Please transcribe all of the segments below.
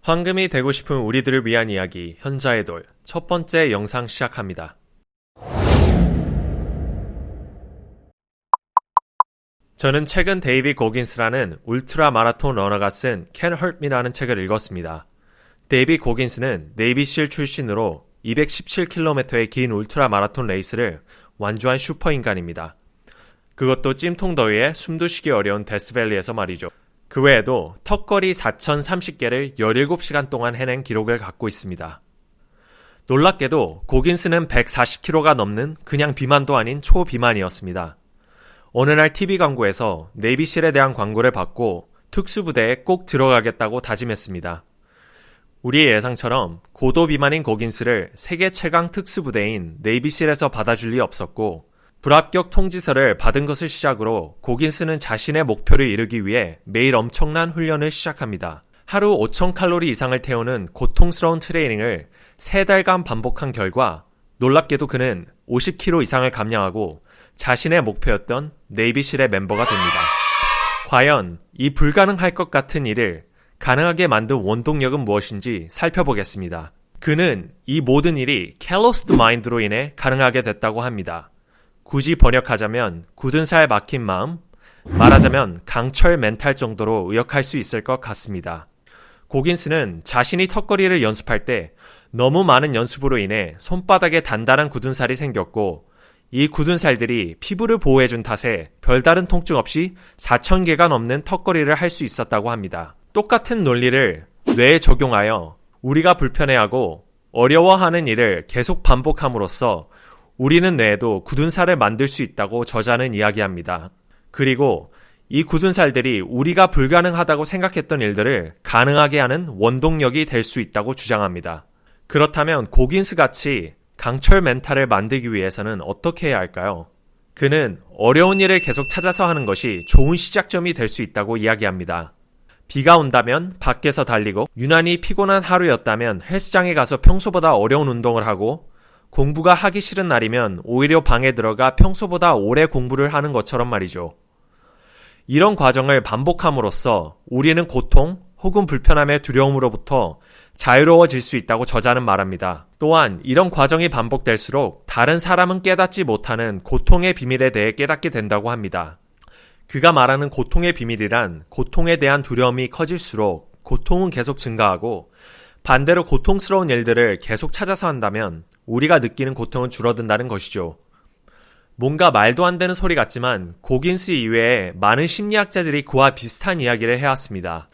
황금이 되고 싶은 우리들을 위한 이야기, 현자의 돌. 첫 번째 영상 시작합니다. 저는 최근 데이빗 고긴스라는 울트라 마라톤 러너가 쓴 Can't Hurt Me라는 책을 읽었습니다. 데이빗 고긴스는 네이비실 출신으로 217km의 긴 울트라 마라톤 레이스를 완주한 슈퍼인간입니다. 그것도 찜통 더위에 숨도 쉬기 어려운 데스밸리에서 말이죠. 그 외에도 턱걸이 4030개를 17시간 동안 해낸 기록을 갖고 있습니다. 놀랍게도 고긴스는 140kg가 넘는 그냥 비만도 아닌 초비만이었습니다. 어느 날 TV 광고에서 네이비실에 대한 광고를 받고 특수부대에 꼭 들어가겠다고 다짐했습니다. 우리의 예상처럼 고도 비만인 고긴스를 세계 최강 특수부대인 네이비실에서 받아줄 리 없었고 불합격 통지서를 받은 것을 시작으로 고긴스는 자신의 목표를 이루기 위해 매일 엄청난 훈련을 시작합니다. 하루 5000칼로리 이상을 태우는 고통스러운 트레이닝을 3달간 반복한 결과 놀랍게도 그는 50kg 이상을 감량하고 자신의 목표였던 네이비실의 멤버가 됩니다. 과연 이 불가능할 것 같은 일을 가능하게 만든 원동력은 무엇인지 살펴보겠습니다. 그는 이 모든 일이 calloused mind로 인해 가능하게 됐다고 합니다. 굳이 번역하자면 굳은 살 막힌 마음, 말하자면 강철 멘탈 정도로 의역할 수 있을 것 같습니다. 고긴스는 자신이 턱걸이를 연습할 때 너무 많은 연습으로 인해 손바닥에 단단한 굳은 살이 생겼고 이 굳은 살들이 피부를 보호해준 탓에 별다른 통증 없이 4000개가 넘는 턱걸이를 할 수 있었다고 합니다. 똑같은 논리를 뇌에 적용하여 우리가 불편해하고 어려워하는 일을 계속 반복함으로써 우리는 뇌에도 굳은 살을 만들 수 있다고 저자는 이야기합니다. 그리고 이 굳은 살들이 우리가 불가능하다고 생각했던 일들을 가능하게 하는 원동력이 될 수 있다고 주장합니다. 그렇다면 고긴스같이 강철 멘탈을 만들기 위해서는 어떻게 해야 할까요? 그는 어려운 일을 계속 찾아서 하는 것이 좋은 시작점이 될 수 있다고 이야기합니다. 비가 온다면 밖에서 달리고 유난히 피곤한 하루였다면 헬스장에 가서 평소보다 어려운 운동을 하고 공부가 하기 싫은 날이면 오히려 방에 들어가 평소보다 오래 공부를 하는 것처럼 말이죠. 이런 과정을 반복함으로써 우리는 고통 혹은 불편함의 두려움으로부터 자유로워질 수 있다고 저자는 말합니다. 또한 이런 과정이 반복될수록 다른 사람은 깨닫지 못하는 고통의 비밀에 대해 깨닫게 된다고 합니다. 그가 말하는 고통의 비밀이란 고통에 대한 두려움이 커질수록 고통은 계속 증가하고 반대로 고통스러운 일들을 계속 찾아서 한다면 우리가 느끼는 고통은 줄어든다는 것이죠. 뭔가 말도 안 되는 소리 같지만 고긴스 이외에 많은 심리학자들이 그와 비슷한 이야기를 해왔습니다.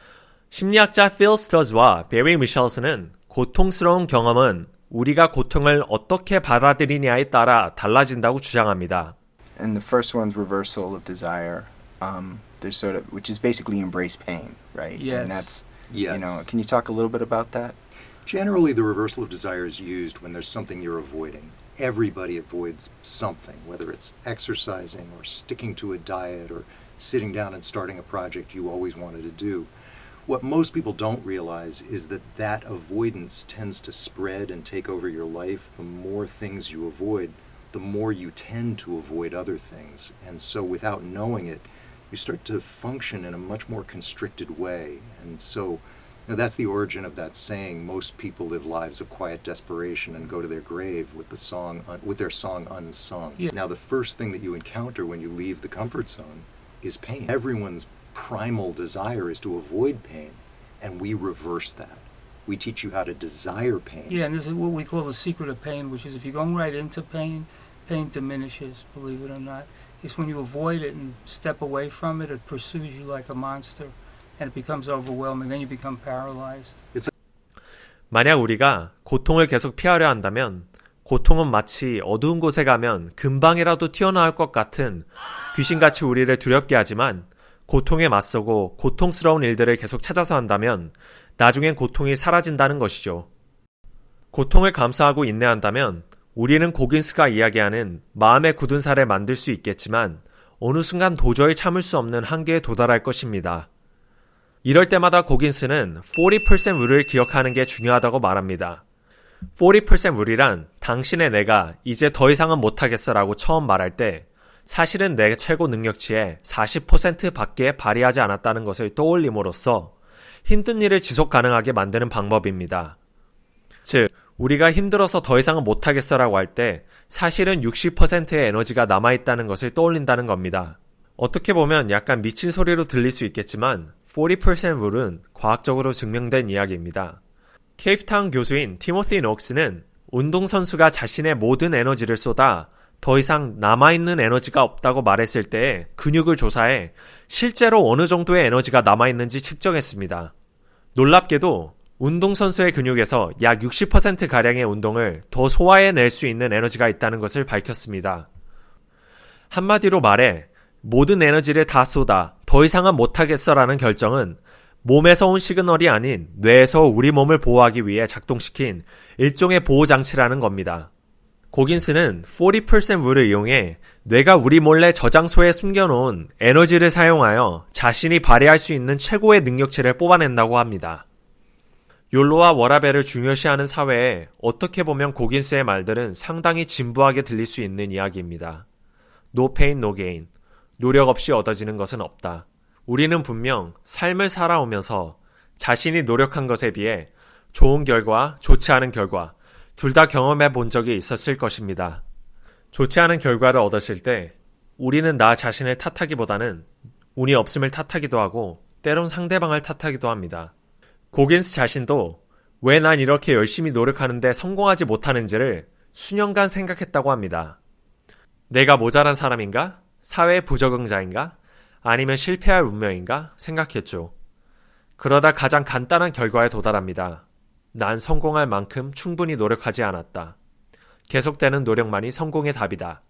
심리학자 필 스터즈와 베리 미셸스는 고통스러운 경험은 우리가 고통을 어떻게 받아들이냐에 따라 달라진다고 주장합니다. And the first one's reversal of desire. There's sort of, which is basically embrace pain, right? Yes. And that's, Yes. Can you talk a little bit about that? Generally, the reversal of desire is used when there's something you're avoiding. Everybody avoids something, whether it's exercising or sticking to a diet or sitting down and starting a project you always wanted to do. What most people don't realize is that that avoidance tends to spread and take over your life. The more things you avoid, the more you tend to avoid other things. And so without knowing it, you start to function in a much more constricted way. And so that's the origin of that saying, most people live lives of quiet desperation and go to their grave with their song unsung. Yeah. Now, the first thing that you encounter when you leave the comfort zone is pain. Everyone's primal desire is to avoid pain, and we reverse that. We teach you how to desire pain. Yeah, and this is what we call the secret of pain, which is if you're going right into pain, pain diminishes, believe it or not. It's when you avoid it and step away from it, it pursues you like a monster. And it becomes overwhelming. Then you become paralyzed. 만약 우리가 고통을 계속 피하려 한다면 고통은 마치 어두운 곳에 가면 금방이라도 튀어나올 것 같은 귀신같이 우리를 두렵게 하지만 고통에 맞서고 고통스러운 일들을 계속 찾아서 한다면 나중엔 고통이 사라진다는 것이죠. 고통을 감수하고 인내한다면 우리는 고긴스가 이야기하는 마음의 굳은 살을 만들 수 있겠지만 어느 순간 도저히 참을 수 없는 한계에 도달할 것입니다. 이럴 때마다 고긴스는 40% 룰을 기억하는 게 중요하다고 말합니다. 40% 룰이란 당신의 내가 이제 더 이상은 못하겠어 라고 처음 말할 때 사실은 내 최고 능력치의 40% 밖에 발휘하지 않았다는 것을 떠올림으로써 힘든 일을 지속 가능하게 만드는 방법입니다. 즉, 우리가 힘들어서 더 이상은 못하겠어라고 할 때 사실은 60%의 에너지가 남아있다는 것을 떠올린다는 겁니다. 어떻게 보면 약간 미친 소리로 들릴 수 있겠지만 40% 룰은 과학적으로 증명된 이야기입니다. 케이프타운 교수인 티모시 녹스는 운동선수가 자신의 모든 에너지를 쏟아 더 이상 남아있는 에너지가 없다고 말했을 때 근육을 조사해 실제로 어느 정도의 에너지가 남아있는지 측정했습니다. 놀랍게도 운동선수의 근육에서 약 60%가량의 운동을 더 소화해낼 수 있는 에너지가 있다는 것을 밝혔습니다. 한마디로 말해 모든 에너지를 다 쏟아 더 이상은 못하겠어라는 결정은 몸에서 온 시그널이 아닌 뇌에서 우리 몸을 보호하기 위해 작동시킨 일종의 보호장치라는 겁니다. 고긴스는 40% 룰을 이용해 뇌가 우리 몰래 저장소에 숨겨놓은 에너지를 사용하여 자신이 발휘할 수 있는 최고의 능력치를 뽑아낸다고 합니다. 욜로와 워라밸을 중요시하는 사회에 어떻게 보면 고긴스의 말들은 상당히 진부하게 들릴 수 있는 이야기입니다. No pain, no gain. 노력 없이 얻어지는 것은 없다. 우리는 분명 삶을 살아오면서 자신이 노력한 것에 비해 좋은 결과, 좋지 않은 결과 둘 다 경험해 본 적이 있었을 것입니다. 좋지 않은 결과를 얻었을 때 우리는 나 자신을 탓하기보다는 운이 없음을 탓하기도 하고 때론 상대방을 탓하기도 합니다. 고긴스 자신도 왜 난 이렇게 열심히 노력하는데 성공하지 못하는지를 수년간 생각했다고 합니다. 내가 모자란 사람인가? 사회의 부적응자인가? 아니면 실패할 운명인가? 생각했죠. 그러다 가장 간단한 결과에 도달합니다. 난 성공할 만큼 충분히 노력하지 않았다. 계속되는 노력만이 성공의 답이다.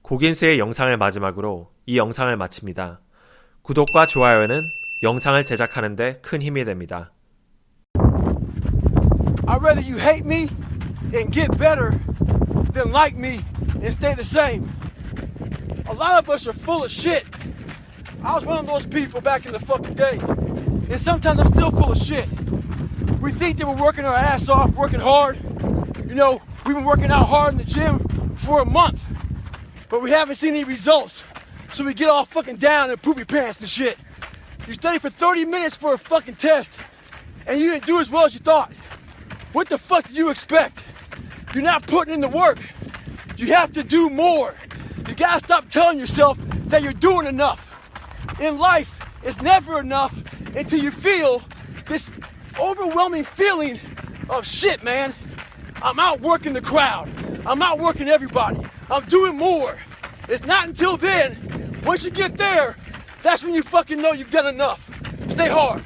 고긴스의 영상을 마지막으로 이 영상을 마칩니다. 구독과 좋아요는 영상을 제작하는 데 큰 힘이 됩니다. I'd rather you hate me and get better than like me and stay the same. A lot of us are full of shit. I was one of those people back in the fucking day. And sometimes I'm still full of shit. We think that we're working our ass off, working hard. You know, we've been working out hard in the gym for a month. But we haven't seen any results. So we get all fucking down and poopy pants and shit. You study for 30 minutes for a fucking test. And you didn't do as well as you thought. What the fuck did you expect? You're not putting in the work. You have to do more. You gotta stop telling yourself that you're doing enough. In life, it's never enough until you feel this overwhelming feeling of shit, man. I'm outworking the crowd. I'm outworking everybody. I'm doing more. It's not until then, once you get there, that's when you fucking know you've done enough. Stay hard.